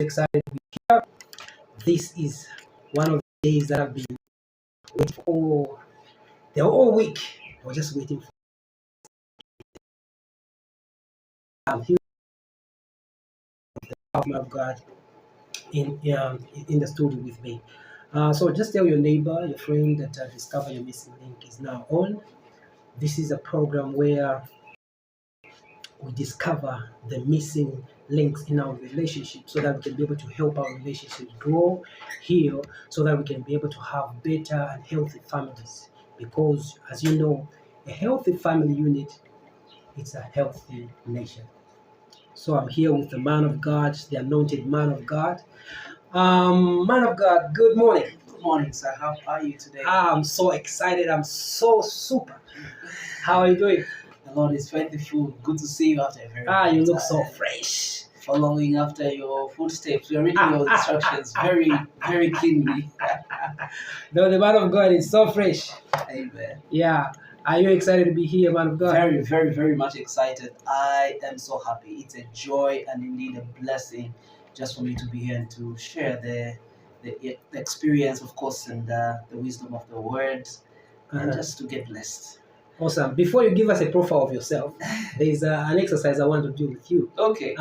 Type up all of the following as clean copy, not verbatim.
excited to be here. This is one of the days that I've been waiting for the whole week. I was just waiting for. I'm here with the power of God in the studio with me. So just tell your neighbor, your friend that Discover Your Missing Link is now on. This is a program where we discover the missing links in our relationship so that we can be able to help our relationships grow, heal, so that we can be able to have better and healthy families. Because, as you know, a healthy family unit is a healthy nation. So I'm here with the man of God, the anointed man of God. Man of God, good morning. Good morning, sir. How are you today? I'm so excited. I'm so super. How are you doing? The Lord is faithful. Good to see you after a very You long look time. so fresh. Following after your footsteps. You're reading your instructions very, very cleanly. No, the man of God is so fresh. Amen. Yeah. Are you excited to be here, man of God? Very, very, very much excited. I am so happy. It's a joy and indeed a blessing just for me to be here and to share the experience, of course, and the wisdom of the words, and just to get blessed. Awesome. Before you give us a profile of yourself, there's an exercise I want to do with you. Okay.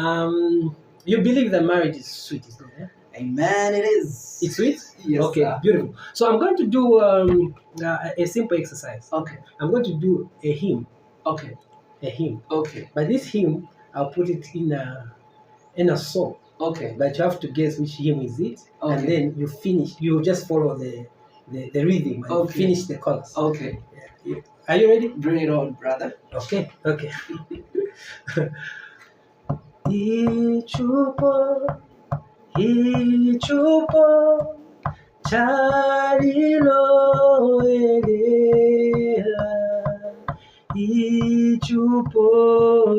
You believe that marriage is sweet, isn't it? Eh? Amen. It is. It's sweet? Yes. Okay, Sir. beautiful. So I'm going to do a simple exercise. Okay. I'm going to do a hymn. Okay. A hymn. Okay. But this hymn, I'll put it in a song. Okay. But you have to guess which hymn is it, Okay. and then you finish. You just follow the rhythm and Okay. finish the chorus. Okay. Yeah. Are you ready? Bring it on, brother. Okay. Okay. Ichupo, ichupo, charilo elela. Ichupo,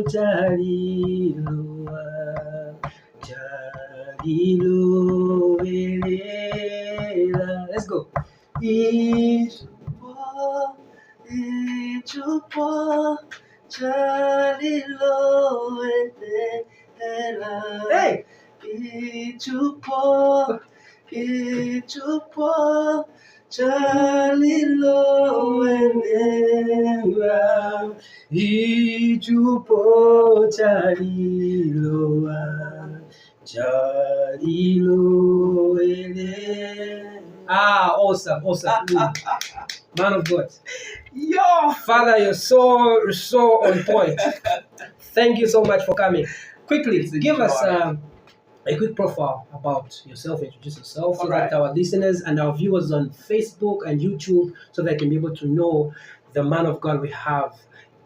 charilo elela. Let's go. Ichupo, ichupo, charilo elela. Hey! Ichupo, ichupo, charilo elela. Ichupo, charilo elela. Awesome. Man of God. Yo! Father, you're so on point. Thank you so much for coming. Quickly, give us a quick profile about yourself. Introduce yourself so that our listeners and our viewers on Facebook and YouTube, so they can be able to know the man of God we have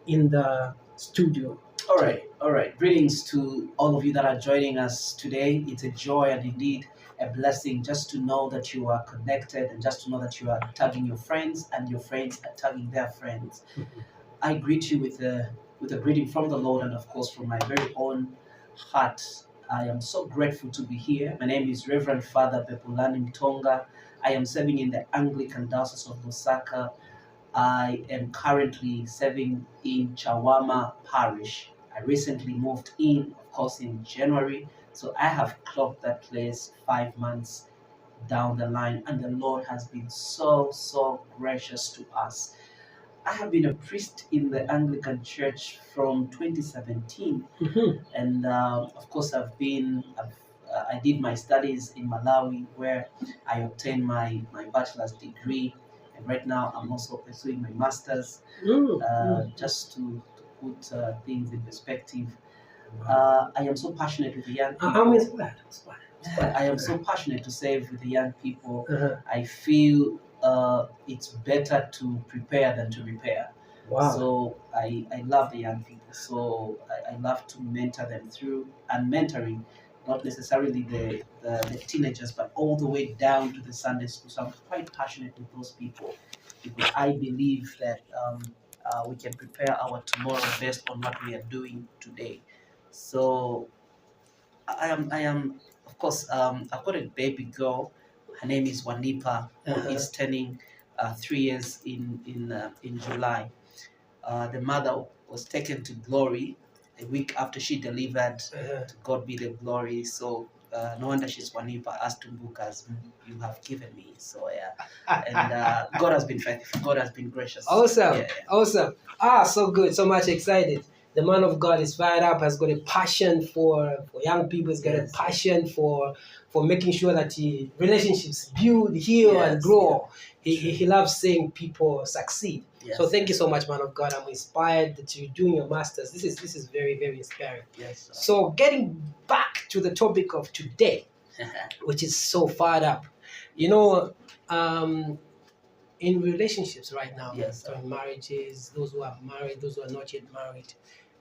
in the studio. All right. Greetings to all of you that are joining us today. It's a joy and indeed a blessing just to know that you are connected and just to know that you are tagging your friends and your friends are tagging their friends. I greet you with a greeting from the Lord and of course from my very own heart. I am so grateful to be here. My name is Reverend Father Bepulani Mtonga. I am serving in the Anglican Diocese of Lusaka. I am currently serving in Chawama Parish. I recently moved in, of course, in January. So I have clocked that place 5 months down the line, and the Lord has been so gracious to us. I have been a priest in the Anglican Church from 2017, and of course I did my studies in Malawi, where I obtained my bachelor's degree, and right now I'm also pursuing my master's. Just to put things in perspective, I am so passionate with the young people. I'm inspired. I am so passionate to serve with the young people. Uh-huh. I feel it's better to prepare than to repair. Wow. So I love the young people. So I love to mentor them through, and mentoring, not necessarily the teenagers, but all the way down to the Sunday school. So I'm quite passionate with those people because I believe that we can prepare our tomorrow based on what we are doing today. So I am, of course, I've got a baby girl. Her name is Wanipa, who is turning 3 years in July. The mother was taken to glory a week after she delivered. To God be the glory. So no wonder she's Wanipa as Tumbuka as you have given me. So yeah, and God has been faithful. God has been gracious. Awesome, Yeah, awesome. So good, so much excited. The man of God is fired up, has got a passion for young people, has got a Yes, passion for making sure that relationships build, heal, and Yes, grow. yeah. He loves seeing people succeed. Yes, So thank you yes. so much, man of God. I'm inspired that you're doing your masters. This is very, very inspiring. Yes. So getting back to the topic of today, which is so fired up. You know, in relationships right now, Yes, so in marriages, those who are married, those who are not yet married,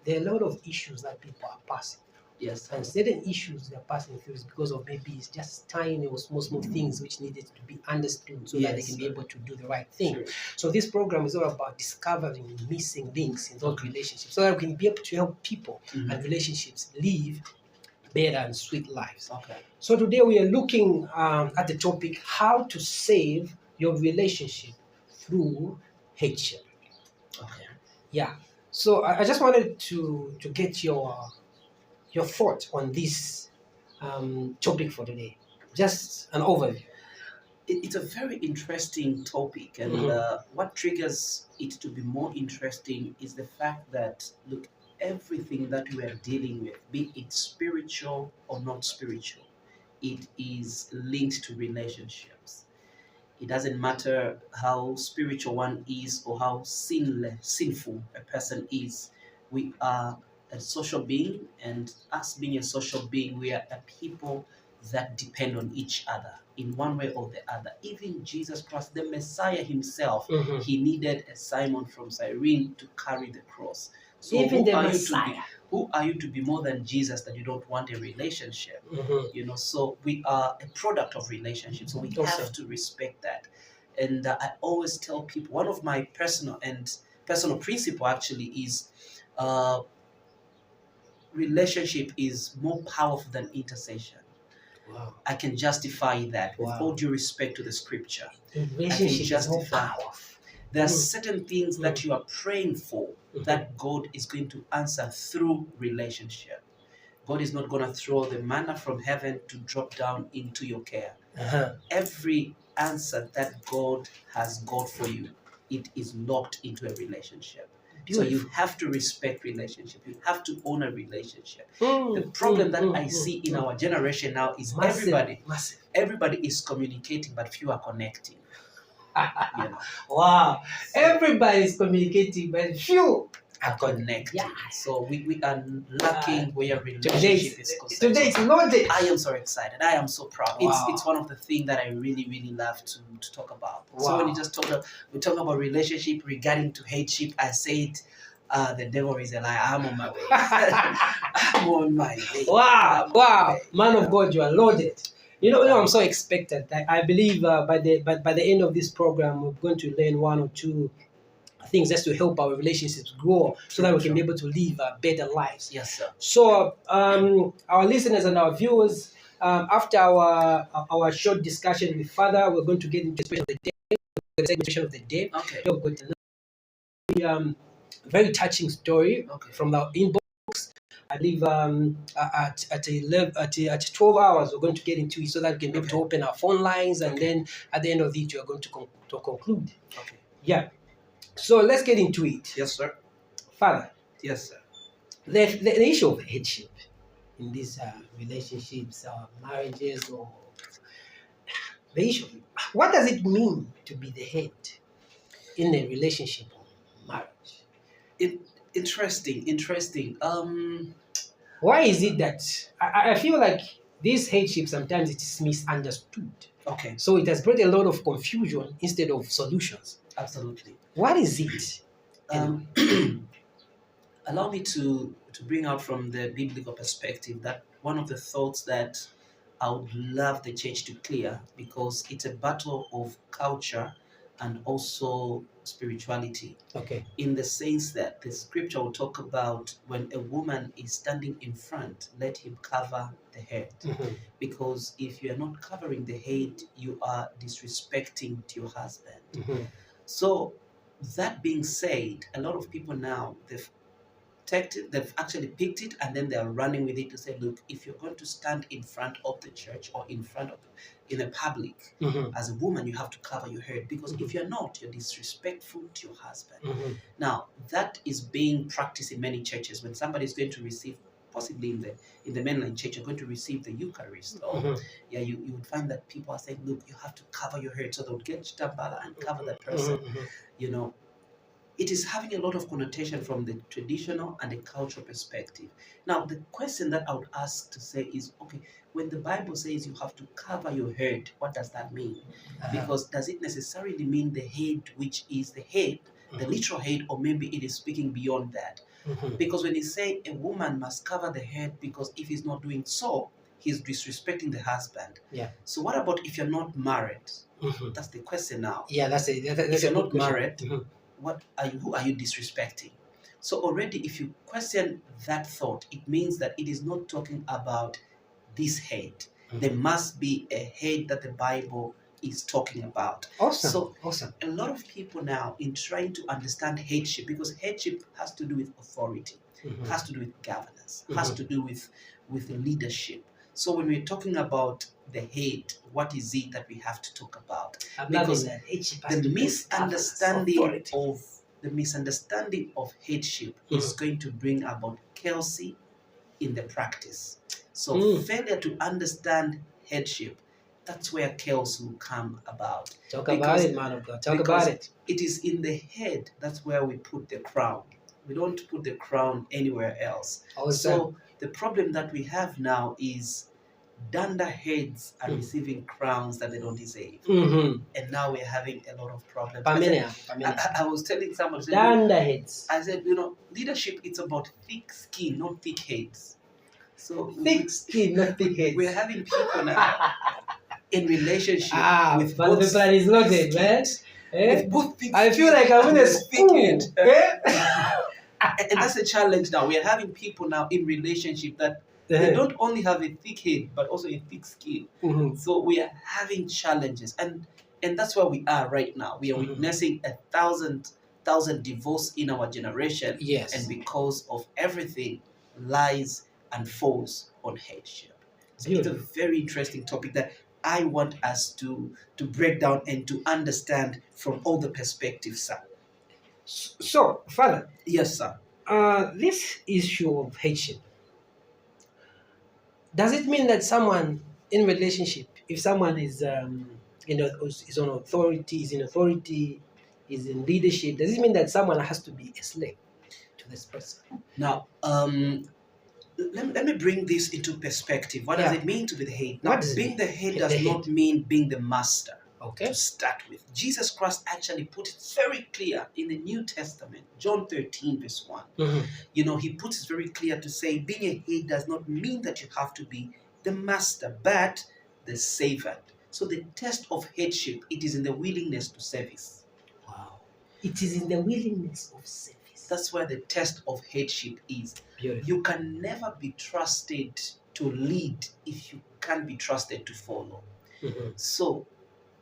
there are a lot of issues that people are passing. yes, And certain issues they're passing through is because of maybe it's just tiny or small things which needed to be understood so that they can be able to do the right thing. Sure. So this program is all about discovering missing links in those relationships so that we can be able to help people and relationships live better and sweet lives. Okay. So today we are looking at the topic how to save your relationship through headship. Okay. Yeah. So I just wanted to get your thought on this topic for today. Just an overview. It's a very interesting topic, and what triggers it to be more interesting is the fact that, look, everything that we are dealing with, be it spiritual or not spiritual, it is linked to relationships. It doesn't matter how spiritual one is or how sinful a person is. We are a social being, and us being a social being, we are a people that depend on each other in one way or the other. Even Jesus Christ, the Messiah himself, he needed a Simon from Cyrene to carry the cross. So Even the Messiah. who are you to be more than Jesus that you don't want a relationship? You know, so we are a product of relationships, so we have to respect that. And I always tell people, one of my personal principle actually is relationship is more powerful than intercession. Wow. I can justify that with Wow. all due respect to the scripture. Relationship is more powerful. There are certain things that you are praying for that God is going to answer through relationship. God is not going to throw the manna from heaven to drop down into your care. Every answer that God has got for you, it is locked into a relationship. Beautiful. So you have to respect relationship. You have to honor relationship. The problem that I see in our generation now is everybody is communicating, but few are connecting. You know. Wow. Everybody is communicating, but few are connected. Yeah. So we are lacking where relationship is concerned. Today it's loaded. I am so excited. I am so proud. Wow. It's one of the things that I really, really love to talk about. Wow. So when you just we talk about relationship regarding to headship, I said the devil is a liar. I'm on my way. I'm on my way. Wow. Man of God, you are loaded. You know, I'm so expectant. I believe by the end of this program, we're going to learn one or two things just to help our relationships grow so that we can be able to live better lives. Yes, sir. So our listeners and our viewers, after our short discussion with Father, we're going to get into the question of the day. Okay. We're going to learn very touching story from our inbox. I believe at 12 hours we're going to get into it so that we can be able to open our phone lines, and then at the end of it we are going to conclude. Okay. Yeah. So let's get into it. Yes, sir. Father. Yes, sir. The issue of headship in these relationships, marriages, or the issue. What does it mean to be the head in a relationship or marriage? Interesting. Why is it that I feel like this headship sometimes it is misunderstood? Okay. So it has brought a lot of confusion instead of solutions. Absolutely. What is it? Allow me to bring out from the biblical perspective that one of the thoughts that I would love the church to clear, because it's a battle of culture and also spirituality. Okay. In the sense that the scripture will talk about when a woman is standing in front, let him cover the head. Because if you are not covering the head, you are disrespecting to your husband. So that being said, a lot of people now, they've they've actually picked it, and then they're running with it to say, look, if you're going to stand in front of the church or in front of in a public as a woman, you have to cover your head, because if you're not, you're disrespectful to your husband. Now, that is being practiced in many churches. When somebody is going to receive, possibly in the mainline church, you're going to receive the Eucharist, or yeah, you would find that people are saying, look, you have to cover your head. So they would get Tambala and cover that person. You know, it is having a lot of connotation from the traditional and the cultural perspective. Now, the question that I would ask to say is, okay, when the Bible says you have to cover your head, what does that mean? Because does it necessarily mean the head, which is the head, the literal head, or maybe it is speaking beyond that? Because when he say a woman must cover the head, because if he's not doing so, he's disrespecting the husband. Yeah. So what about if you're not married? That's the question now. Yeah, that's it. If you're not married, who are you disrespecting? So already, if you question that thought, it means that it is not talking about this head. There must be a head that the Bible is talking about. Awesome. So awesome. a lot of people now, in trying to understand headship, because headship has to do with authority, has to do with governance, has to do with leadership. So when we're talking about the head, what is it that we have to talk about? Because the misunderstanding of headship is going to bring about chaos in the practice. So failure to understand headship, that's where chaos will come about. Talk about it, man of God. Talk about it. It is in the head, that's where we put the crown. We don't put the crown anywhere else. So the problem that we have now is dunder heads are receiving crowns that they don't deserve. And now we're having a lot of problems. I was telling someone, dunder heads. I said, leadership, it's about thick skin, not thick heads. So thick skin, not thick heads. We're having people now in relationship with both the plan is loaded, man. With both thick I feel like I'm in a spoon. And that's a challenge now. We're having people now in relationship that they don't only have a thick head, but also a thick skin. So we are having challenges. And that's where we are right now. We are witnessing 1,000 divorce in our generation. Yes. And because of everything, lies and falls on headship. So it's a very interesting topic that I want us to break down and to understand from all the perspectives, sir. So, Father. Yes, sir. This issue of headship, does it mean that someone in relationship, if someone is is on authority, is in leadership, does it mean that someone has to be a slave to this person? Now, let me bring this into perspective. What does it mean to be the head? Now, being the head does not mean being the master. Okay. To start with, Jesus Christ actually put it very clear in the New Testament, John 13, verse 1. He puts it very clear to say being a head does not mean that you have to be the master, but the servant. So the test of headship, it is in the willingness to service. Wow. It is in the willingness of service. That's where the test of headship is. Beautiful. You can never be trusted to lead if you can't be trusted to follow. So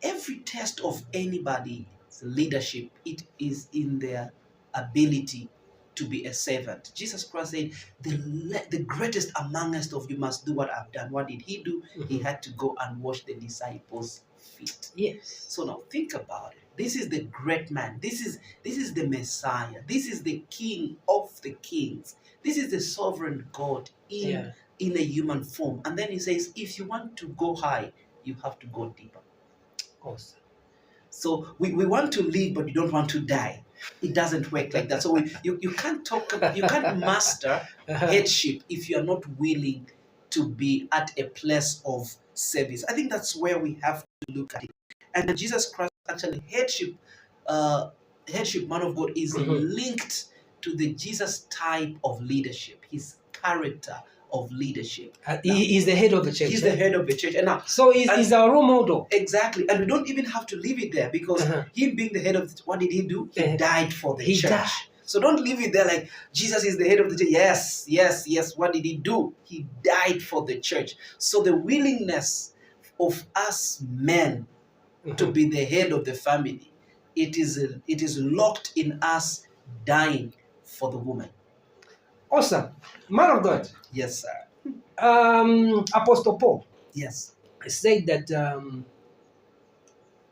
every test of anybody's leadership, it is in their ability to be a servant. Jesus Christ said, the greatest amongst of you must do what I've done. What did he do? He had to go and wash the disciples' feet. Yes. So now think about it. This is the great man. This is the Messiah. This is the King of the kings. This is the sovereign God in a human form. And then he says, if you want to go high, you have to go deeper. Awesome. So we want to live, but you don't want to die. It doesn't work like that. So you can't you can't master headship if you are not willing to be at a place of service. I think that's where we have to look at it. And Jesus Christ actually headship, man of God, is linked to the Jesus type of leadership, his character of leadership. He is the head of the church. He's the head of the church. And now, so he's our role model. Exactly. And we don't even have to leave it there, because him being the head of what did he do? He died for the church. Died. So don't leave it there like Jesus is the head of the church. Yes. What did he do? He died for the church. So the willingness of us men to be the head of the family, it is locked in us dying for the woman. Awesome. Man of God, Yes, sir. Apostle Paul Yes. said that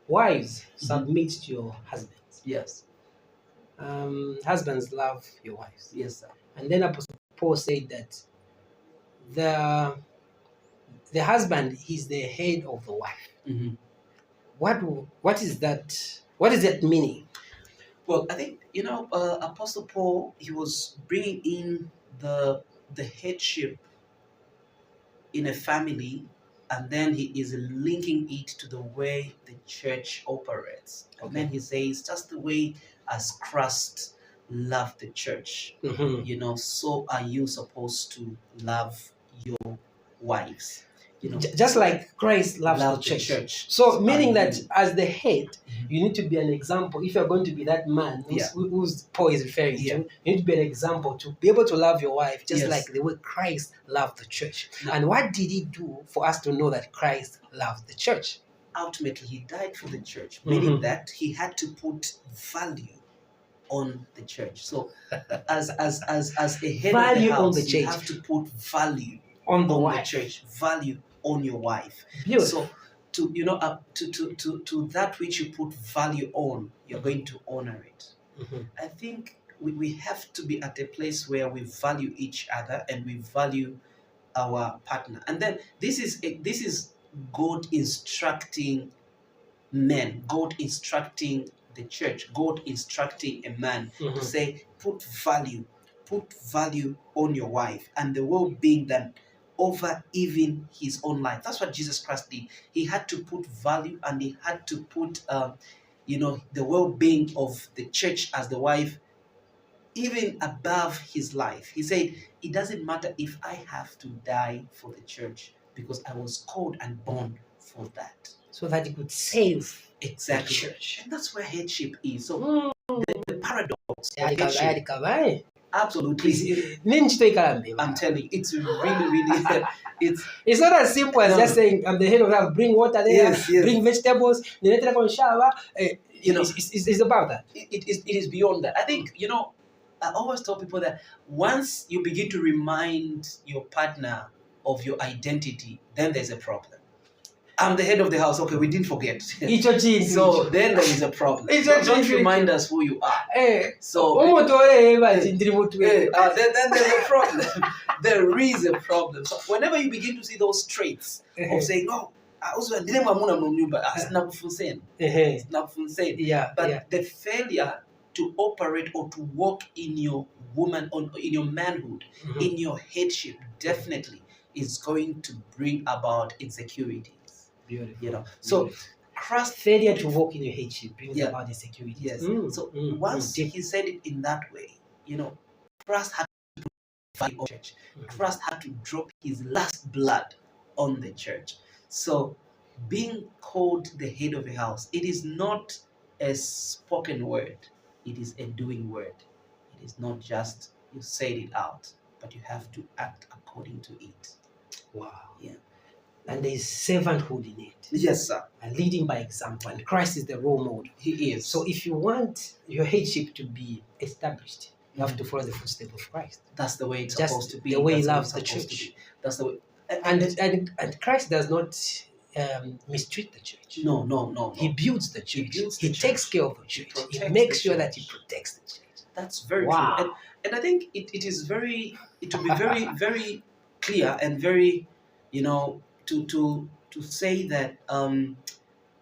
wives Mhm. submit to your husbands. Yes. Husbands love your wives. Yes, sir. And then Apostle Paul said that the the husband is the head of the wife. Hmm. What is that? What is that meaning? Well, I think Apostle Paul, he was bringing in the headship in a family, and then he is linking it to the way the church operates. And then Okay. he says, just the way as Christ loved the church, Mhm. so are you supposed to love your wives. Just like Christ loves the Love the church. church. So, So meaning are that you. as the head, Mhm. you need to be an example. If you're going to be that man Yeah. who's Paul is referring Yeah. to, you need to be an example to be able to love your wife just Yes. like the way Christ loved the church. No. And what did he do for us to know that Christ loved the church? Ultimately, he died for the church, meaning Mhm. that he had to put value on the church. So, as a head of the Value on house, the you church, have to put value on the on the wife. church, value on your wife. Beautiful. So, to that which you put value on, you're going to honor it. Mhm. I think we have to be at a place where we value each other and we value our partner. And then this is God instructing men, God instructing the church, God instructing a man to Mhm. say, put value on your wife and the well-being that over even his own life. That's what Jesus Christ did. He had to put value and he had to put the well-being of the church as the wife even above his life. He said, it doesn't matter if I have to die for the church because I was called and born for that. So that he could save the Exactly. church. And that's where headship is. So Mm. the paradox of Yali headship, kaba, eh? absolutely. I'm telling you, it's really, it's It's not as simple as no, just saying I'm the head of that. Bring water there, yes, yes. bring vegetables. Niletele kwa shower. You know, It's about that. it is beyond that. I think, I always tell people that once you begin to remind your partner of your identity, then there's a problem. I'm the head of the house. Okay, we didn't forget. Icho chintu. So then there is a problem. Don't remind us who you are. So then then there's a problem. There is a problem. So whenever you begin to see those traits of saying, "No, I also didn't want to know but it's not full it's not full yeah, but yeah. the failure to operate or to walk in your in your manhood, Mhm. in your headship, definitely is going to bring about insecurities. Beautiful. So Christ Failure to walk in your headship brings about insecurity. Yes. So once deep. he said it in that way, Christ had to fight on the church. Christ had to drop his last blood on the church. So being called the head of a house, it is not a spoken word, it is a doing word. It is not just you said it out, but you have to act according to it. Wow. Yeah. And there is servanthood in it. Yes, sir. And leading by example. And Christ is the role model. He is. So if you want your headship to be established, you have to follow the footsteps of Christ. That's the way it's Just supposed to be. the way he That's loves the it's supposed to church. be. That's the way. And Christ does not mistreat the church. No. He builds the church. He church. takes care of the church. He protects makes the sure that church. he protects the church. That's very Wow. true. And I think it will be very, very clear and very, to say that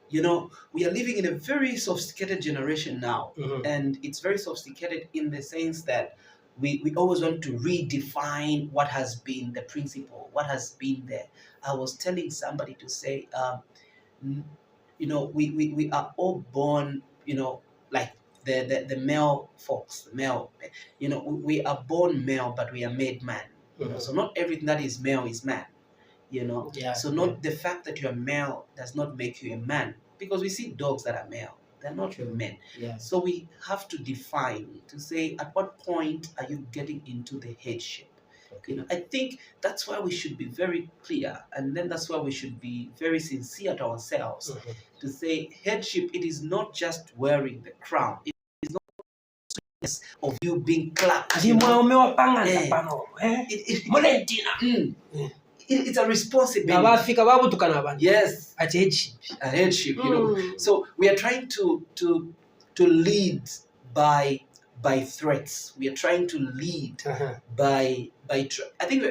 we are living in a very sophisticated generation now. Mhm. And it's very sophisticated in the sense that we always want to redefine what has been the principle, what has been there. I was telling somebody to say, we are all born, like the male folks, the male, we are born male, but we are made man. So not everything that is male is man. Yeah, So not the fact that you're male does not make you a man, because we see dogs that are male, they're not True. men. Yeah. So we have to define to say at what point are you getting into the headship. Okay. I think that's why we should be very clear, and then that's why we should be very sincere to ourselves to say headship. It is not just wearing the crown. It is not of you being clapped. Ndimwaume pano. It's a responsibility. Abafika babutukana abantu. Yes, At headship. a headship, you know. So we are trying to lead by threats. We are trying to lead by I think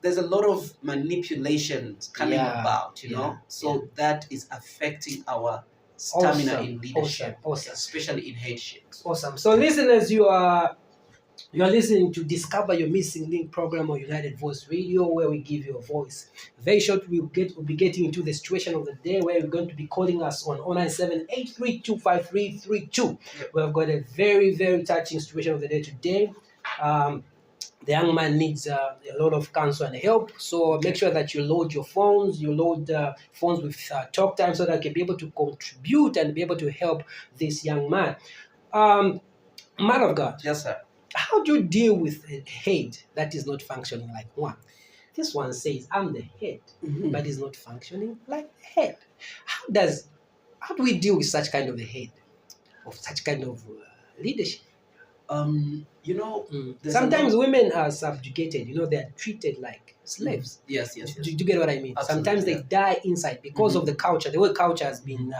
there's a lot of manipulations coming about, you know. So that is affecting our stamina in leadership, especially in headships. Awesome. So listeners, you are listening to Discover Your Missing Link program on United Voice Radio, where we give you a voice. Very short, we'll be getting into the situation of the day, where we're going to be calling us on 097-832-5332. We've got a very, very touching situation of the day today. The young man needs a lot of counsel and help. So make sure that you load your phones, phones with talk time, so that you can be able to contribute and be able to help this young man. Man of God. Yes, sir. How do you deal with a head that is not functioning like one? This one says, I'm the head, but is not functioning like the head. How do we deal with such kind of a head, of such kind of leadership? You know, sometimes women are subjugated. You know, they are treated like slaves. Yes. Do you get what I mean? Absolutely, sometimes they die inside because of the culture. The way culture has been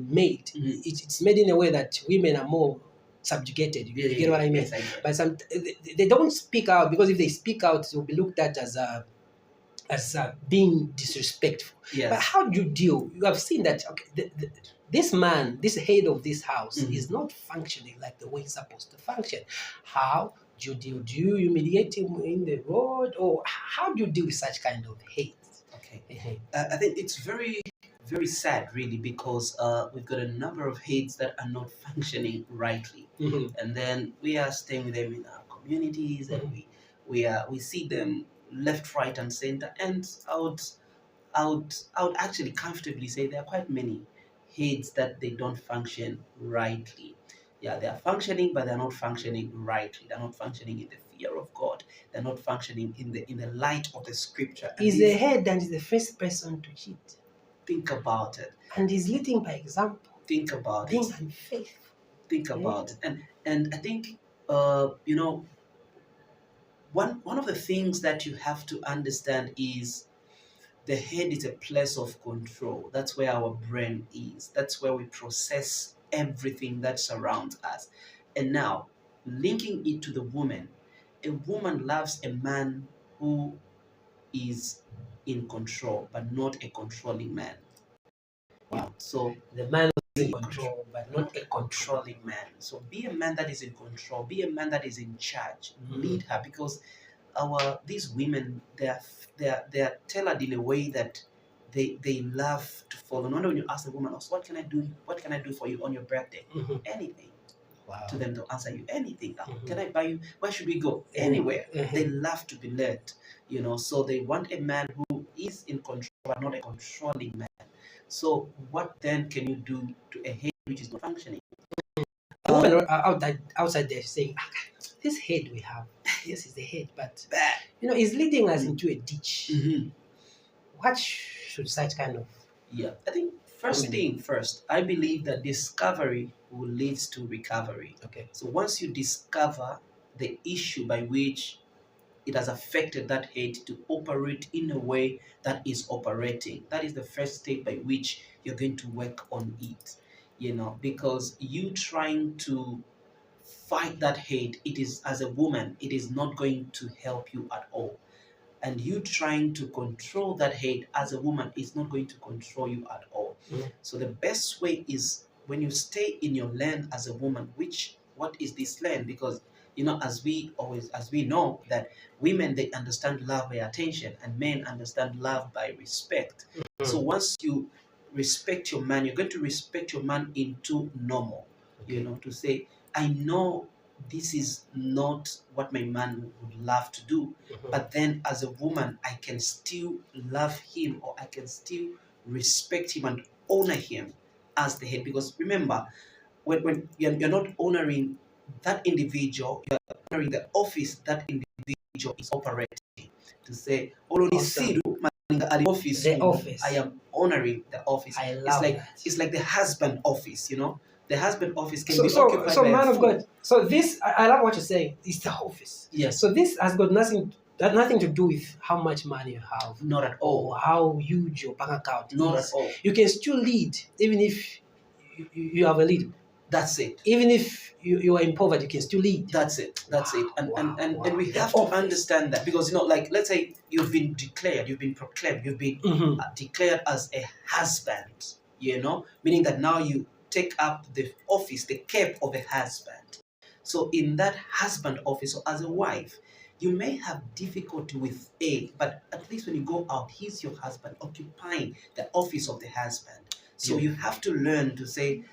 made. It's made in a way that women are more subjugated. You get what I mean? Yes, But they don't speak out, because if they speak out, it will be looked at as being disrespectful. Yes. But how do you deal? You have seen that this man, this head of this house, is not functioning like the way it's supposed to function. How do you deal? Do you humiliate him in the road, or how do you deal with such kind of hate? Okay. I think it's very, very sad, really, because we've got a number of heads that are not functioning rightly, and then we are staying with them in our communities, and we see them left, right, and center. And I would actually comfortably say there are quite many heads that they don't function rightly. Yeah, they are functioning, but they're not functioning rightly. They're not functioning in the fear of God. They're not functioning in the light of the scripture. He's the head and is the first person to cheat. Think about it. And he's leading by example. Think about being it. unfaithful. Think about it. And I think you know, one of the things that you have to understand is the head is a place of control. That's where our brain is. That's where we process everything that surrounds us. And now, linking it to the woman, a woman loves a man who is in control, but not a controlling man. Wow. So the man is in control, but not a controlling man. So be a man that is in control. Be a man that is in charge. Lead her, because these women, they're tailored in a way that they love to follow. No wonder when you ask a woman, "Oh, what can I do? What can I do for you on your birthday?" Anything. Wow. To them to answer you anything. Can I buy you? Where should we go? Anywhere. They love to be led, you know. So they want a man who is in control, but not a controlling man. So what then can you do to a head which is not functioning? Women are outside there saying, this head we have, yes, is the head, but you know, it's leading us into a ditch. What should such kind of... Yeah, I think first, I believe that discovery will lead to recovery. Okay. So once you discover the issue by which it has affected that head to operate in a way that is operating, that is the first step by which you're going to work on it. You know, because you trying to fight that head, it is, as a woman, it is not going to help you at all. And you trying to control that head as a woman is not going to control you at all. So the best way is when you stay in your lane as a woman, what is this lane? Because, you know, as we know that women, they understand love by attention, and men understand love by respect. So once you respect your man, you're going to respect your man into normal. You know, to say, I know this is not what my man would love to do, but then as a woman, I can still love him, or I can still respect him and honor him as the head. Because remember, when you're not honoring that individual, you're honoring the office that individual is operating. To say, the office. I am honoring the office. I love it's like the husband office, you know. The husband office can So, be so, occupied so, by a man of fool. God. So this, I love what you're saying. It's the office. Yes. So this has got nothing to do with how much money you have Not at all. or how huge your bank account Not is. at all. You can still lead even if you have a little. That's it. Even if you are in poverty, you can still lead. That's it. That's Wow, it. And, wow, and we the have to office. understand that, because like, let's say you've been declared, you've been proclaimed, you've been Mhm. declared as a husband. Meaning that now you take up the office, the cape of a husband. So in that husband office, or as a wife, you may have difficulty with but at least when you go out, he's your husband occupying the office of the husband. So Yeah. you have to learn to say,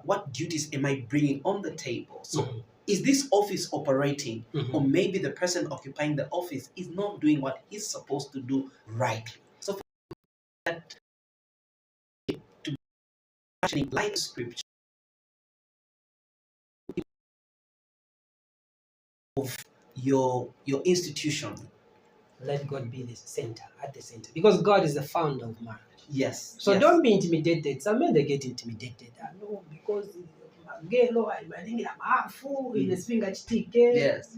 what duties am I bringing on the table? So Mhm. is this office operating? Mhm. Or maybe the person occupying the office is not doing what he's supposed to do rightly. So for that to actually blind scripture of your institution. Let God be the center, at the center, because God is the founder of marriage. Yes. So yes. don't be intimidated. Some men, they get intimidated. No, because gelo ibaningi amafu inesinga chitike. Yes.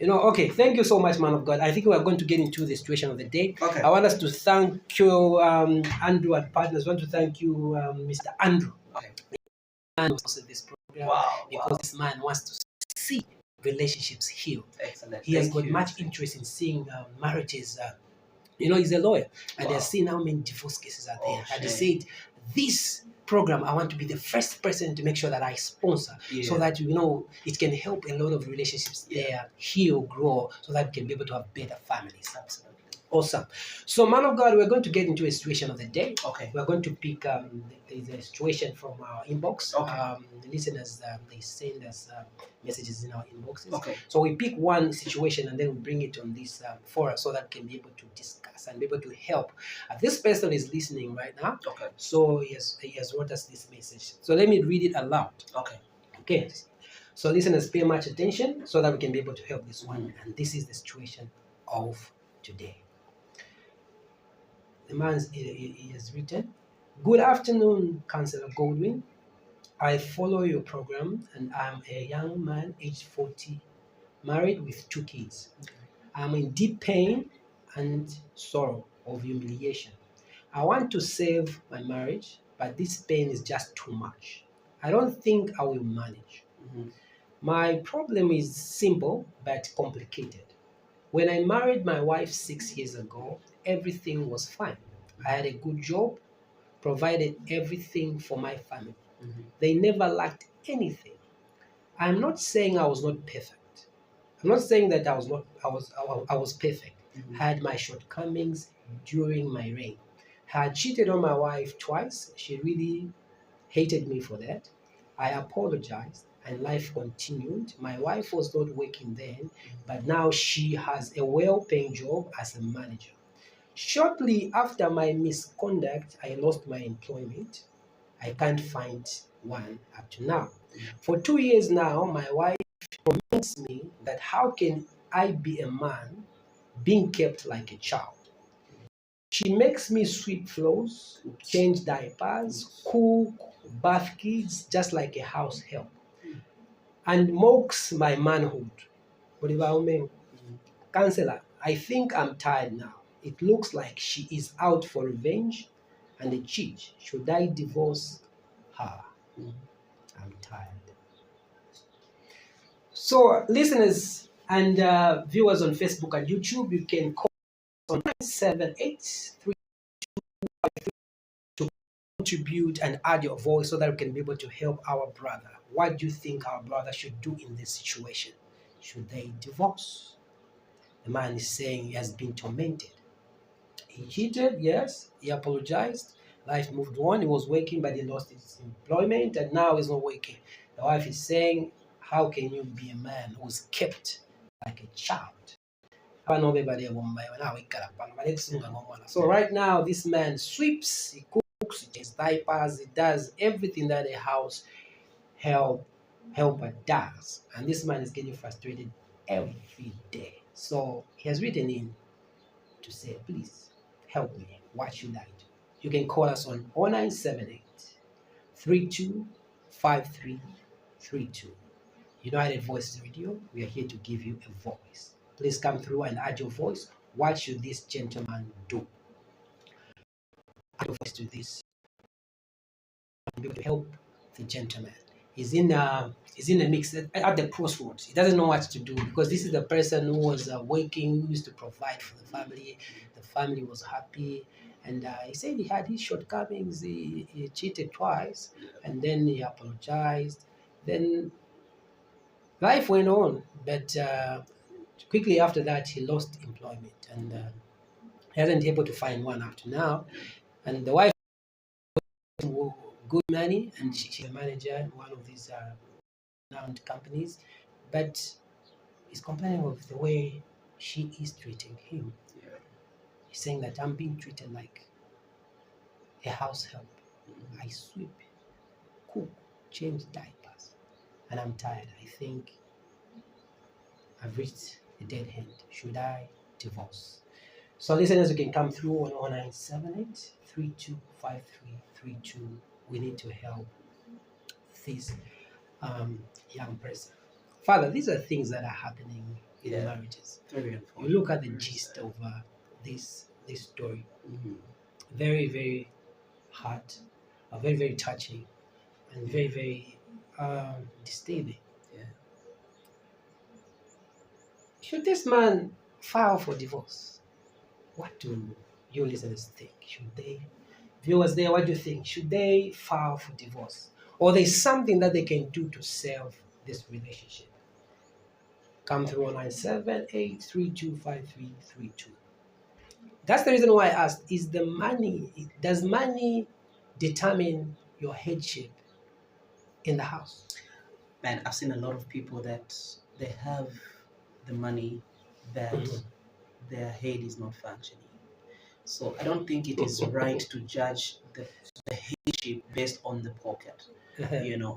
Okay, thank you so much, man of God. I think we are going to get into the situation of the day. Okay. I want us to thank you, Andrew and partners. I want to thank you, Mr. Andrew. Okay. And also this program, Wow. because this man wants to see relationships healed. Excellent. He has Thank got you. much interest in seeing marriages. He's a lawyer, and Wow. they're seeing how many divorce cases are there. Oh, And he shame. said, this program, I want to be the first person to make sure that I sponsor, so Yeah. that it can help a lot of relationships there heal, grow, so that we can be able to have better families. Absolutely. Awesome. So, man of God, we're going to get into a situation of the day. Okay. We're going to pick there's a situation from our inbox. Okay. The listeners, they send us messages in our inboxes. Okay. So we pick one situation and then we bring it on this forum, so that we can be able to discuss and be able to help. This person is listening right now. Okay. So he has wrote us this message. So let me read it aloud. Okay. Okay. So listeners, pay much attention so that we can be able to help this one. Mhm. And this is the situation of today. The man he has written, "Good afternoon, Councillor Goldwyn. I follow your program and I'm a young man, aged 40, married with 2 kids. I'm in deep pain and sorrow of humiliation. I want to save my marriage, but this pain is just too much. I don't think I will manage. Mhm. My problem is simple but complicated. When I married my wife 6 years ago, everything was fine. I had a good job, provided everything for my family. Mhm. They never lacked anything. I'm not saying I was not perfect. I'm not saying that I was perfect. Mhm. I had my shortcomings during my reign. I had cheated on my wife twice. She really hated me for that. I apologized and life continued. My wife was not working then, but now she has a well paying job as a manager. Shortly after my misconduct, I lost my employment. I can't find one up to now. For 2 years now, my wife torments me that how can I be a man being kept like a child? She makes me sweep floors, change diapers, cook, bath kids, just like a house help, and mocks my manhood. What about me? Counselor, I think I'm tired now. It looks like she is out for revenge and a cheat. Should I divorce her? I'm tired. So, listeners and viewers on Facebook and YouTube, you can call on 978 to contribute and add your voice so that we can be able to help our brother. What do you think our brother should do in this situation? Should they divorce? The man is saying he has been tormented. He cheated, yes. He apologized. Life moved on. He was working, but he lost his employment, and now he's not working. The wife is saying, how can you be a man who's kept like a child? So right now, this man sweeps, he cooks, he changes diapers, he does everything that a house helper does. And this man is getting frustrated every day. So he has written in to say, please help me. What should I do? You can call us on 0978 325332. United Voices Radio, we are here to give you a voice. Please come through and add your voice. What should this gentleman do? Add your voice to this and be able to help the gentleman. He's in a mix at the crossroads. He doesn't know what to do because this is the person who was working, who used to provide for the family. The family was happy, and he said he had his shortcomings. He cheated twice, and then he apologized. Then life went on, but quickly after that, he lost employment, and he hasn't been able to find one up to now. And the wife good money, and she's a manager in one of these renowned companies, but he's complaining of the way she is treating him. Yeah. He's saying that I'm being treated like a house help. I sweep, cook, change diapers, and I'm tired. I think I've reached a dead end. Should I divorce? So listeners, you can come through on 0978 325332. We need to help this young person. Father, these are things that are happening in marriages. Very You unfortunate. look at the gist of this story. Very, very hard, very, very touching, and very, very disturbing. Yeah. Should this man file for divorce? What do you listeners think? Should they? Viewers there, what do you think? Should they file for divorce? Or there's something that they can do to save this relationship? Come through on 978325332. That's the reason why I asked, does money determine your headship in the house? Man, I've seen a lot of people that they have the money, that their head is not functioning. So I don't think it is right to judge the headship based on the pocket,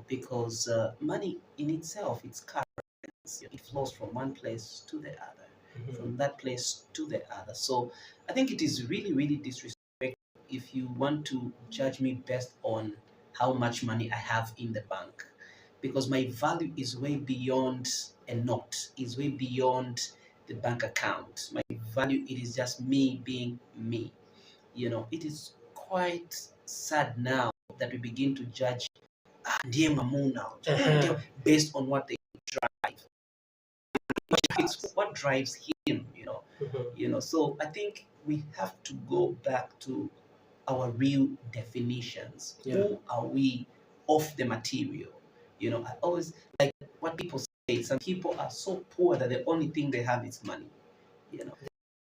because money in itself, it's currency. It flows from one place to the other, from that place to the other. So I think it is really, really disrespectful if you want to judge me based on how much money I have in the bank, because my value is way beyond a note, is way beyond the bank account. My value, it is just me being me. It is quite sad now that we begin to judge ndiye mamuna based on what they drive. It's what drives him. So I think we have to go back to our real definitions. Who are we off the material? I always like what people say. Some people are so poor that the only thing they have is money.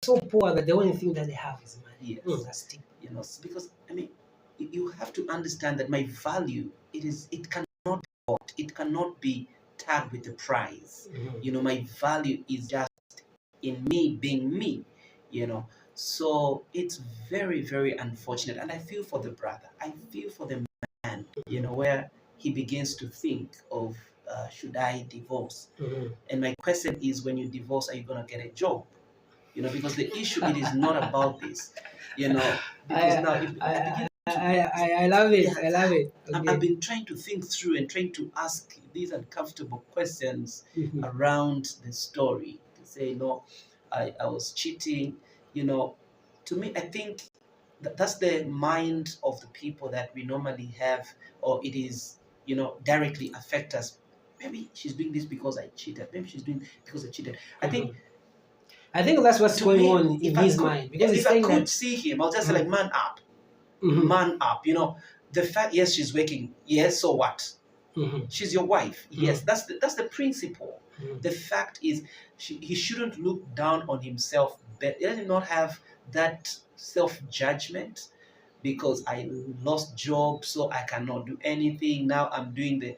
So poor that the only thing that they have is money. Yes. That's deep. Because I mean, you have to understand that my value, it cannot be bought. It cannot be tagged with a price. My value is just in me being me. So it's very, very unfortunate, and I feel for the brother. I feel for the man. Where he begins to think of should I divorce? And my question is, when you divorce, are you gonna get a job? Because the issue, it is not about this. Because now if I love it. I love it. Okay. I've been trying to think through and trying to ask these uncomfortable questions around the story, to say, no, I was cheating. To me, I think that's the mind of the people that we normally have, or it is, directly affect us. Maybe she's doing this because I cheated. Maybe she's doing because I cheated. I think that's what's going on in his mind. Because if I could see him, I'll just say, like, man up. Man up. The fact, yes, she's working. Yes, so what? She's your wife. Yes, that's the principle. The fact is, he shouldn't look down on himself. He does not have that self-judgment, because I lost job, so I cannot do anything. Now I'm doing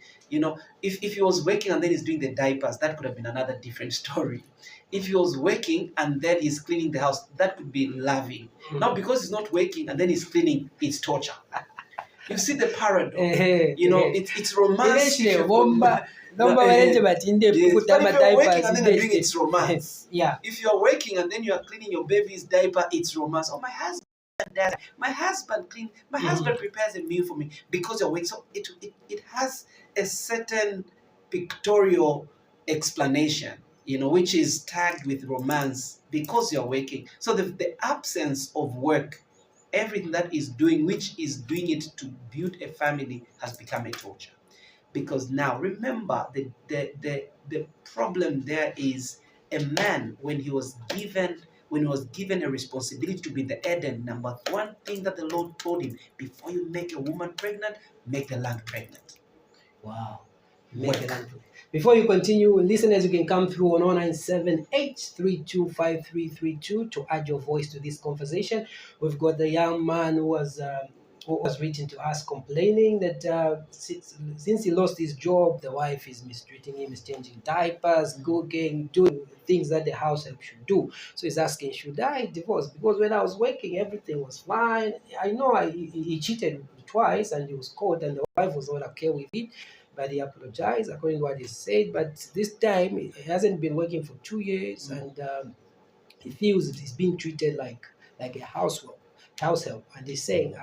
if he was working and then he's doing the diapers, that could have been another different story. If he was working and then he's cleaning the house, that could be loving. Now, because he's not working and then he's cleaning, it's torture. You see the paradox. It's romance. Yes, but if you're working and then you're doing, it's romance. Yeah. If you're working and then you are cleaning your baby's diaper, it's romance. Oh, my husband. does. My husband clean. My husband prepares a meal for me because you're awake. So it has a certain pictorial explanation, which is tagged with romance because you're waking. So the absence of work, everything that is doing, which is doing it to build a family, has become a torture. Because now remember, the problem there is a man, when he was given a responsibility to be the Eden, number one thing that the Lord told him: before you make a woman pregnant, make the land pregnant. Wow. Work. Before you continue, listeners, you can come through on 0978325332 to add your voice to this conversation. We've got the young man who was written to us complaining that since he lost his job, the wife is mistreating him, is changing diapers, cooking, doing things that the house help should do. So he's asking, should I divorce? Because when I was working, everything was fine. I know he cheated twice and he was caught, and the wife was not okay with it. But he apologized according to what he said. But this time, he hasn't been working for 2 years, and he feels that he's being treated like a house help. And he's saying,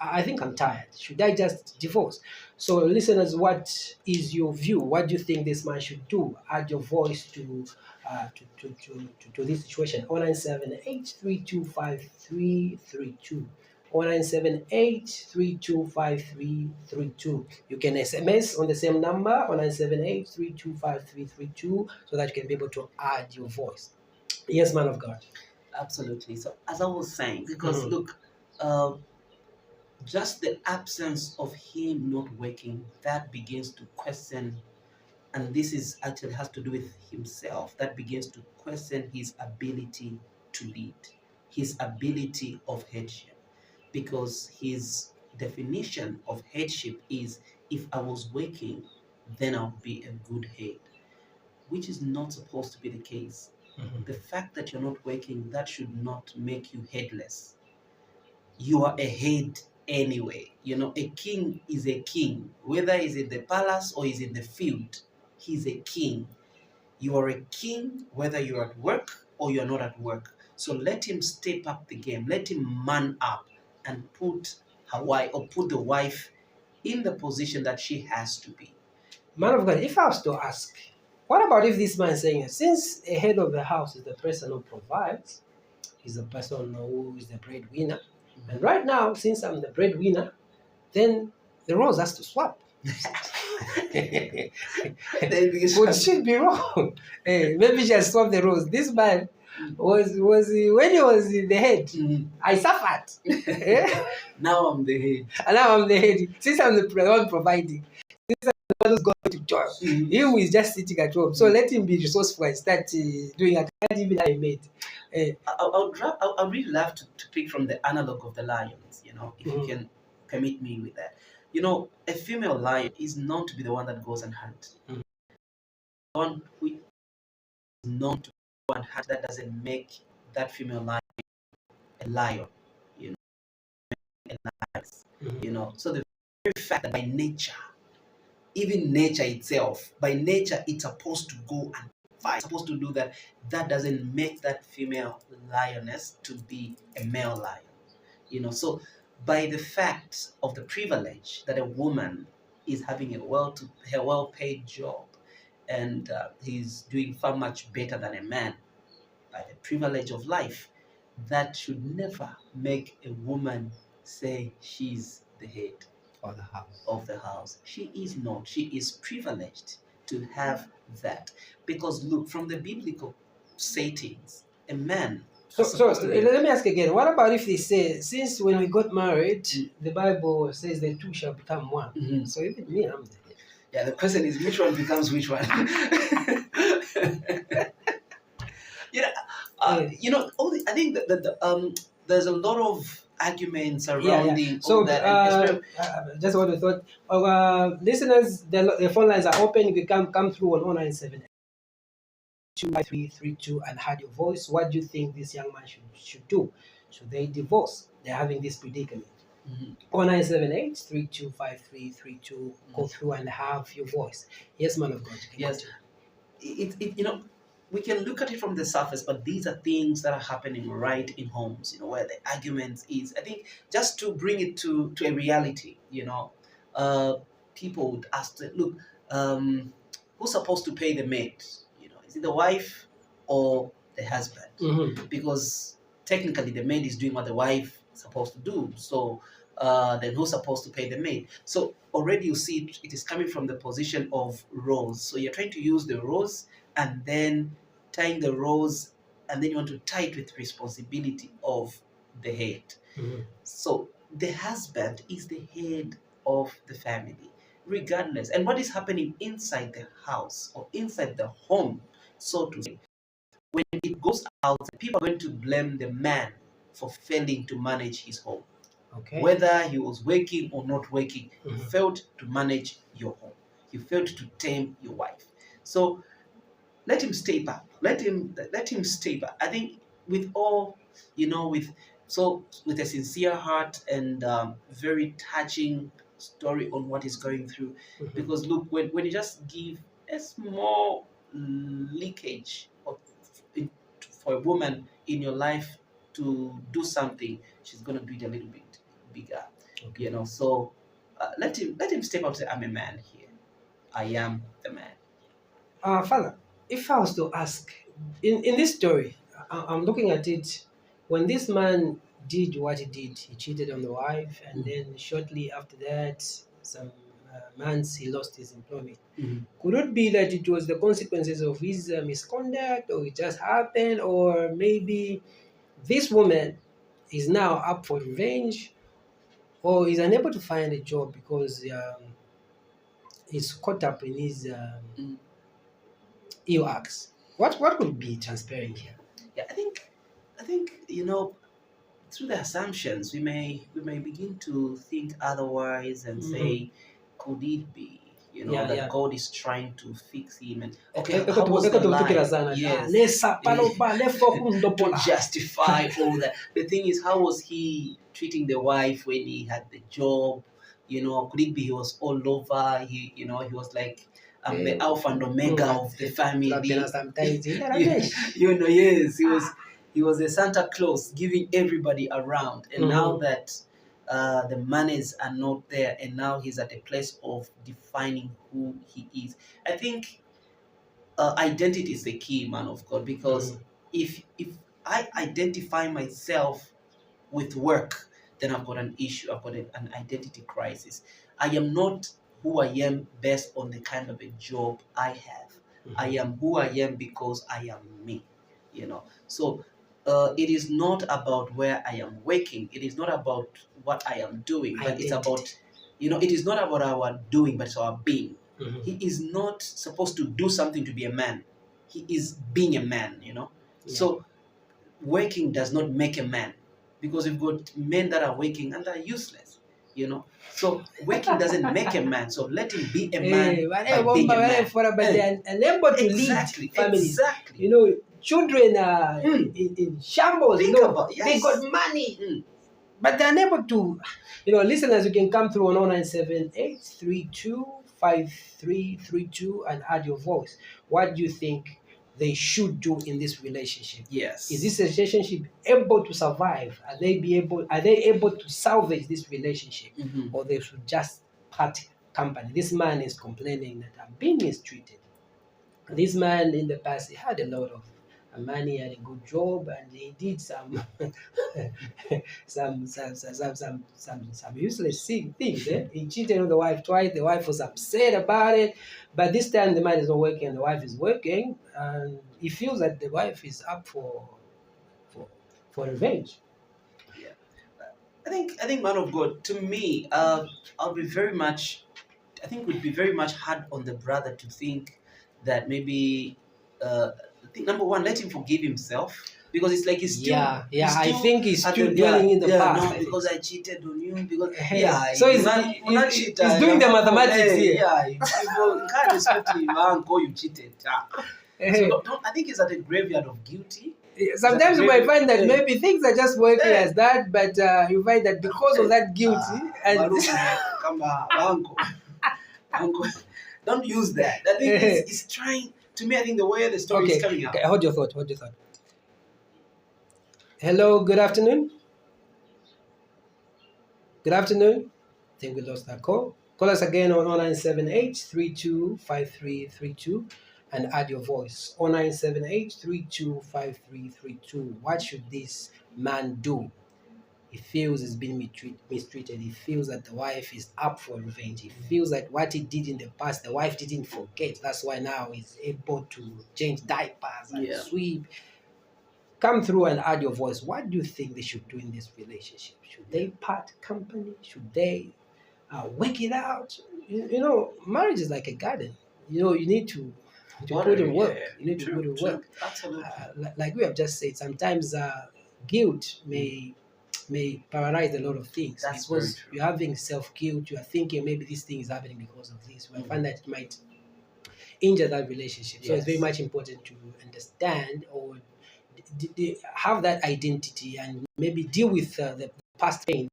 I think I'm tired. Should I just divorce? So, listeners, what is your view? What do you think this man should do? Add your voice to this situation. 0978325332. 0978325332. You can SMS on the same number, 0978325332, so that you can be able to add your voice. Yes, man of God. Absolutely. So as I was saying, because look, uh, just the absence of him not working, that begins to question, and this is actually has to do with himself, that begins to question his ability to lead, his ability of headship, because his definition of headship is, if I was working, then I'll be a good head, which is not supposed to be the case. The fact that you're not working, that should not make you headless. You are a head anyway. A king is a king, whether he's in the palace or he's in the field. He's a king. You are a king whether you're at work or you're not at work. So let him step up the game. Let him man up and put the wife in the position that she has to be. Man of God, if I was to ask, what about if this man is saying, since a head of the house is the person who provides, is the person who is the breadwinner, and right now, since I'm the breadwinner, then the roles has to swap. Would she be wrong? Maybe she has swapped the roles. This man was when he was the head, I suffered. Now I'm the head. And now I'm the head. Since I'm the one providing, since I'm the one who's going to job, he who is just sitting at home. So let him be resourceful and start doing it. I can't even I made. I'd really love to pick from the analog of the lions, if you can permit me with that. A female lion is known to be the one that goes and hunts. One who is known to go and hunt, that doesn't make that female lion a lion, a lioness. So the very fact that by nature, even nature itself, by nature, it's supposed to go and fight, supposed to do that, that doesn't make that female lioness to be a male lion. So by the fact of the privilege that a woman is having a well-paid job, and he's doing far much better than a man, by the privilege of life, that should never make a woman say she's the head of the house. She is not. She is privileged to have that. Because look, from the biblical settings, a man. So let me ask again. What about if they say, since when we got married, the Bible says the two shall become one. So even me, I'm the head. Yeah, the question is, which one becomes which one? I think that there's a lot of arguments surrounding so all that. Just what I thought. Listeners, the phone lines are open. You can come through on 097 25332 and add your voice. What do you think this young man should do? Should they divorce? They're having this predicament. 0978 Go through and have your voice. Yes, man of God. Yes. we can look at it from the surface, but these are things that are happening right in homes, where the argument is. I think just to bring it to a reality, uh, people would ask, look, um, who's supposed to pay the maid? Is it the wife or the husband? Because technically the maid is doing what the wife is supposed to do. So then who's supposed to pay the maid? So already you see it is coming from the position of roles. So you're trying to use the roles and then tying the roles, and then you want to tie it with responsibility of the head. So the husband is the head of the family, regardless. And what is happening inside the house or inside the home, so to say, when it goes out, people are going to blame the man for failing to manage his home. Okay. Whether he was working or not working, you failed to manage your home. You failed to tame your wife. So let him stay back. Let him stay back. I think with all, with a sincere heart and very touching story on what he's going through. Because look, when you just give a small leakage for a woman in your life to do something, she's gonna do it a little bit bigger. Okay. So let him step up and say, I'm a man here. I am the man. Father, if I was to ask, in this story, I'm looking at it, when this man did what he did, he cheated on the wife, and then shortly after that, some months, he lost his employment. Could it be that it was the consequences of his misconduct, or it just happened, or maybe this woman is now up for revenge, or is unable to find a job because he's caught up in his ill acts? What could be transpiring here? Yeah, I think through the assumptions we may begin to think otherwise and say, could it be that God is trying to fix him, and okay, how was the lie? Yes, to justify all that. The thing is, how was he treating the wife when he had the job? Could it be he was all over? He was like, I'm the Alpha and Omega of the family. Yes, he was a Santa Claus giving everybody around, and now that the monies are not there, and now he's at a place of defining who he is. I think identity is the key, man of God, because if I identify myself with work, then I've got an issue. I've got an identity crisis. I am not who I am based on the kind of a job I have. I am who I am because I am me. So it is not about where I am working. It is not about what I am doing, but it's about, it is not about our doing, but it's our being. He is not supposed to do something to be a man. He is being a man. So working does not make a man, because we've got men that are working and are useless. So working doesn't make a man. So let him be a man by being a man. But they're unable to Exactly, lead families. exactly. Children are in shambles. Think about, They yes. got money, but they're unable to. Listeners, you can come through on 0978325332 and add your voice. What do you think they should do in this relationship? Yes. Is this relationship able to survive? Are they able to salvage this relationship, or they should just part company? This man is complaining that I'm being mistreated. This man in the past, he had a lot of money, had a good job, and he did some some useless things. He cheated on the wife twice. The wife was upset about it, but this time the man is not working and the wife is working, and he feels that the wife is up for revenge. Yeah. I think, man of God, to me, I'll be very much. I think it would be very much hard on the brother to think that maybe. I think number one, let him forgive himself, because it's like he's still. I think he's still dwelling in the past. No, because I cheated on you. Because so he's doing the mathematics here. Yeah, you can't expect him uncle you cheated. So I think he's at a graveyard of guilty. Sometimes you might find that maybe things are just working as that, but you find that because of that guilty come on, uncle, don't use that. I think he's trying to me, I think the way the story is coming out. Okay, hold your thought. Hello, good afternoon. Good afternoon. I think we lost that call. Call us again on 0978-325332 and add your voice. 0978-325332. What should this man do? He feels he's been mistreated. He feels that the wife is up for revenge. He feels that what he did in the past, the wife didn't forget. That's why now he's able to change diapers and sweep. Come through and add your voice. What do you think they should do in this relationship? Should they part company? Should they work it out? Marriage is like a garden. You need to put in work. You need to put in work. Absolutely. Like we have just said, sometimes guilt may paralyze a lot of things. That's because you're having self-guilt. You are thinking maybe this thing is happening because of this. We find that it might injure that relationship. So it's very much important to understand or have that identity and maybe deal with the past pain,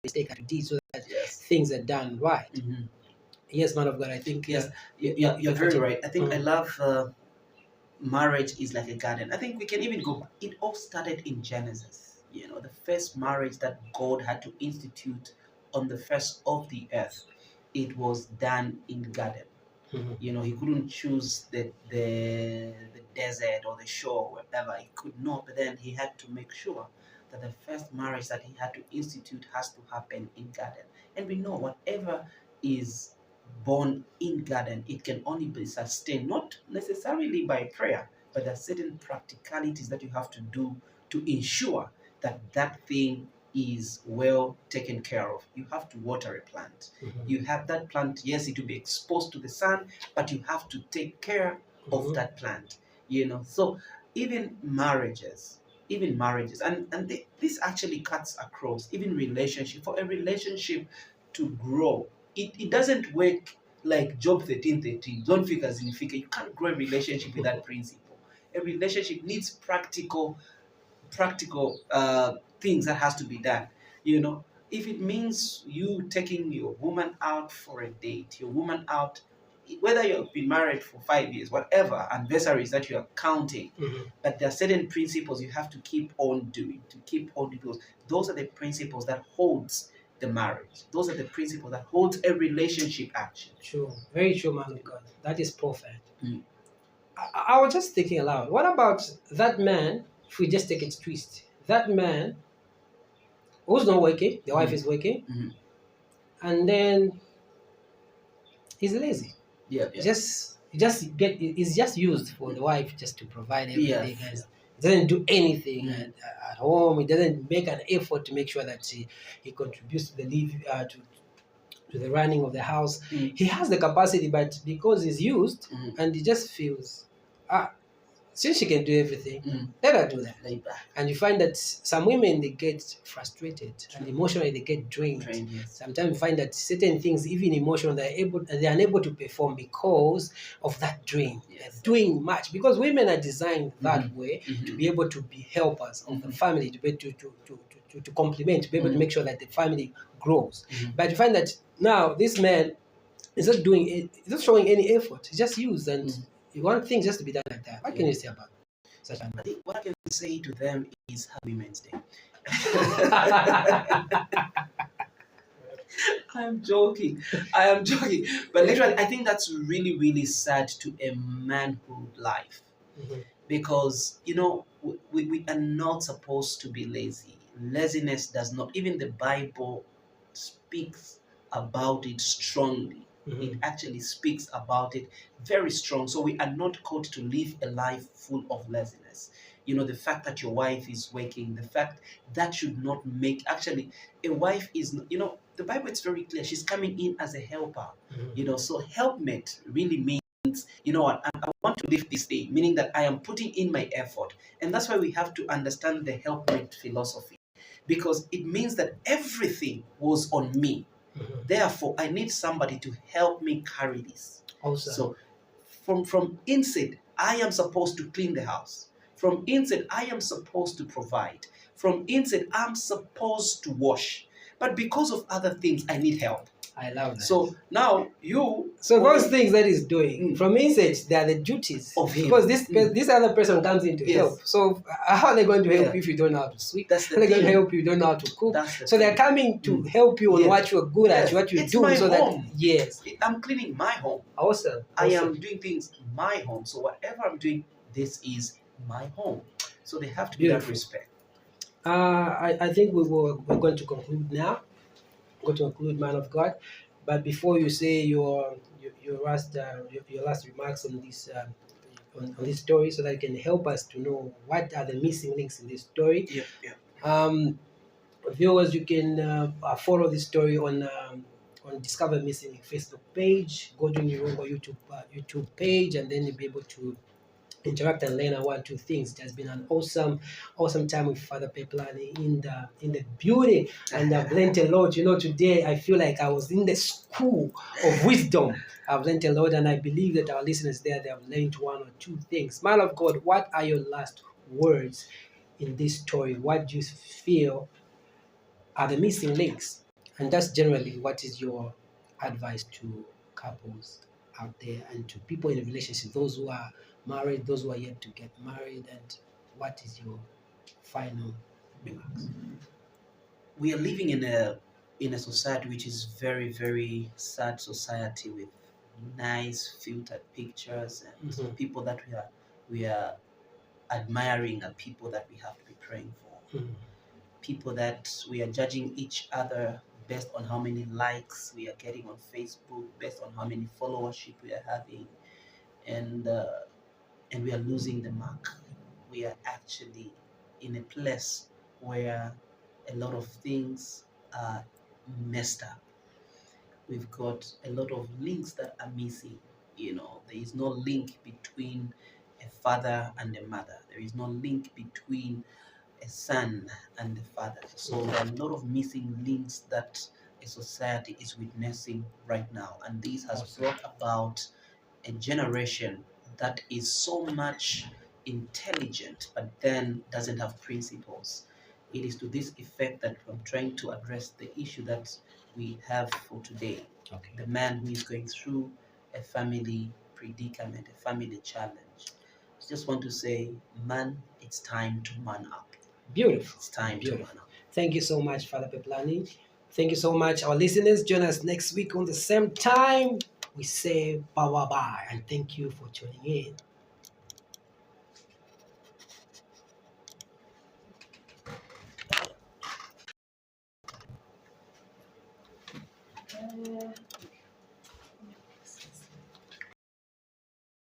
mistake that you did, so that things are done right. Yes, man of God, I think you're very right. I think I love marriage is like a garden. I think we can even go. It all started in Genesis. The first marriage that God had to institute on the face of the earth, it was done in garden. He couldn't choose the desert or the shore, wherever. He could not, but then he had to make sure that the first marriage that he had to institute has to happen in garden. And we know whatever is born in garden, it can only be sustained, not necessarily by prayer, but there are certain practicalities that you have to do to ensure that that thing is well taken care of. You have to water a plant. You have that plant, yes, it will be exposed to the sun, but you have to take care of that plant. So even marriages, and this actually cuts across even relationship. For a relationship to grow, it doesn't work like Job 13:13. Don't figure as in figure. You can't grow a relationship with that principle. A relationship needs practical things that has to be done. If it means you taking your woman out for a date, your woman out, whether you've been married for 5 years, whatever anniversaries that you are counting, but there are certain principles you have to keep on doing, because those are the principles that holds the marriage. Those are the principles that holds a relationship action. True, very true, man of God. That is perfect. I was just thinking aloud. What about that man? If we just take it twist, that man who's not working, the wife is working, and then he's lazy. He's just used for the wife just to provide everything. And he doesn't do anything at home. He doesn't make an effort to make sure that he contributes to the to the running of the house. He has the capacity, but because he's used, and he just feels, since she can do everything, let her do that. And you find that some women, they get frustrated and emotionally they get drained. Sometimes you find that certain things, even emotional, they're unable to perform because of that drain. They're doing much because women are designed that way to be able to be helpers of the family, to be to complement, to be able to make sure that the family grows. But you find that now this man is not doing it, he's not showing any effort. He's just used, and you want things just to be done like that. What can you say about such a man? I think what I can say to them is Happy Women's Day. I am joking. But literally, I think that's really, really sad to a manhood life. Because, we are not supposed to be lazy. Laziness does not, even the Bible speaks about it strongly. It actually speaks about it very strong. So we are not called to live a life full of laziness. The fact that your wife is working, the fact that should not make, actually, a wife is, the Bible is very clear. She's coming in as a helper. So helpmate really means, I want to live this day, meaning that I am putting in my effort. And that's why we have to understand the helpmate philosophy, because it means that everything was on me. Therefore, I need somebody to help me carry this. Awesome. So from inside, I am supposed to clean the house. From inside, I am supposed to provide. From inside, I'm supposed to wash. But because of other things, I need help. I love that. So now you. So those things that he's doing Mm. from inside, they are the duties Of him. because this other person comes in to Yes. help. So how are they going to help Yeah. you if you don't know how to sweep? That's the How are they going to thing. help you if you don't know how to cook? That's the So they're thing. coming to help you on Yes. what you're good at, Yes. what you It's do. my So home. that yes, I'm cleaning my home. awesome. I Awesome. am doing things in my home. So whatever I'm doing, this is my home. So they have to be that Beautiful. respect. I think we're going to conclude now. We're going to conclude, man of God. But before you say your last remarks on this on this story, so that you can help us to know what are the missing links in this story. Yeah, yeah. Viewers, you can follow this story on Discover Missing Link Facebook page. Go to Nirongo YouTube page, and then you'll be able to interact and learn one two things. It has been an awesome time with Father Peplani in the building, and I've learned a lot. Today I feel like I was in the school of wisdom. I've learned a lot, and I believe that our listeners there, they have learned one or two things. Man of God, what are your last words in this story? What do you feel are the missing links? And that's generally what is your advice to couples out there and to people in a relationship, those who are married, those who are yet to get married, and what is your final remarks? We are living in a society which is very, very sad society with nice filtered pictures and Mhm. people that we are admiring and people that we have to be praying for. Mhm. People that we are judging each other based on how many likes we are getting on Facebook, based on how many followership we are having, and and we are losing the mark. We are actually in a place where a lot of things are messed up. We've got a lot of links that are missing. There is no link between a father and a mother. There is no link between a son and a father. So there are a lot of missing links that a society is witnessing right now. And this has Awesome. brought about a generation that is so much intelligent but then doesn't have principles. It is to this effect that I'm trying to address the issue that we have for today. Okay. The man who is going through a family predicament, a family challenge. I just want to say, man, it's time to man up. Beautiful. It's time to Beautiful. man up. Thank you so much, Father Peplani. Thank you so much, our listeners. Join us next week on the same time. We say bye bye, and thank you for tuning in.